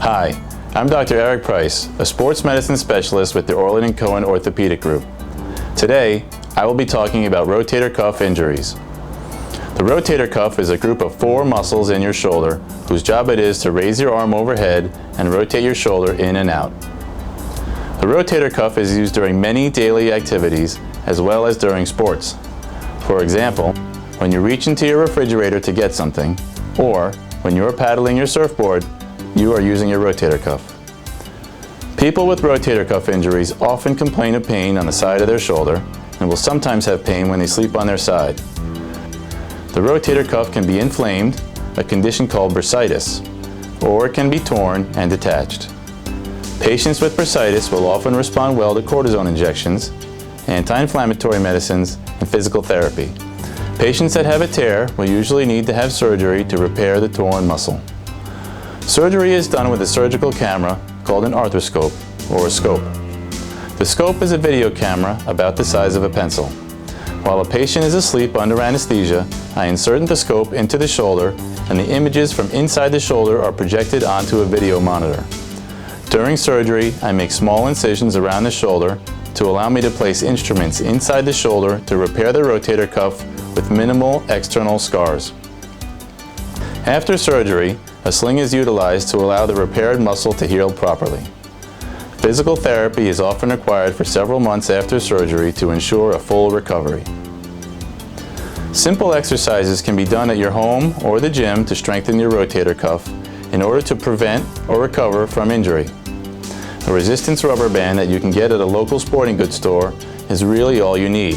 Hi, I'm Dr. Eric Price, a sports medicine specialist with the Orlin Cohen Orthopedic Group. Today, I will be talking about rotator cuff injuries. The rotator cuff is a group of 4 muscles in your shoulder whose job it is to raise your arm overhead and rotate your shoulder in and out. The rotator cuff is used during many daily activities as well as during sports. For example, when you reach into your refrigerator to get something, or when you are paddling your surfboard, you are using your rotator cuff. People with rotator cuff injuries often complain of pain on the side of their shoulder and will sometimes have pain when they sleep on their side. The rotator cuff can be inflamed, a condition called bursitis, or it can be torn and detached. Patients with bursitis will often respond well to cortisone injections, anti-inflammatory medicines, and physical therapy. Patients that have a tear will usually need to have surgery to repair the torn muscle. Surgery is done with a surgical camera called an arthroscope or a scope. The scope is a video camera about the size of a pencil. While a patient is asleep under anesthesia, I insert the scope into the shoulder and the images from inside the shoulder are projected onto a video monitor. During surgery, I make small incisions around the shoulder to allow me to place instruments inside the shoulder to repair the rotator cuff with minimal external scars. After surgery, a sling is utilized to allow the repaired muscle to heal properly. Physical therapy is often required for several months after surgery to ensure a full recovery. Simple exercises can be done at your home or the gym to strengthen your rotator cuff in order to prevent or recover from injury. A resistance rubber band that you can get at a local sporting goods store is really all you need.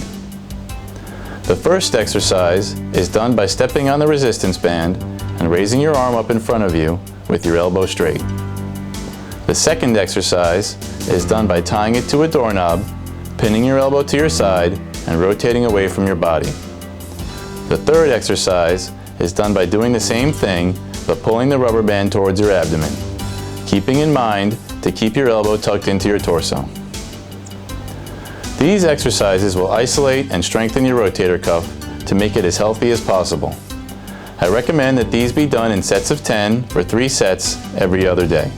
The first exercise is done by stepping on the resistance band and raising your arm up in front of you with your elbow straight. The second exercise is done by tying it to a doorknob, pinning your elbow to your side, and rotating away from your body. The third exercise is done by doing the same thing, but pulling the rubber band towards your abdomen, keeping in mind to keep your elbow tucked into your torso. These exercises will isolate and strengthen your rotator cuff to make it as healthy as possible. I recommend that these be done in sets of 10 for 3 sets every other day.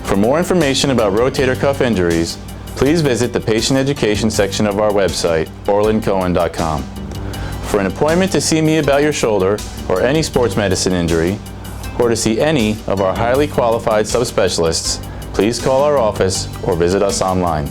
For more information about rotator cuff injuries, please visit the patient education section of our website, orlincohen.com. For an appointment to see me about your shoulder or any sports medicine injury, or to see any of our highly qualified subspecialists, please call our office or visit us online.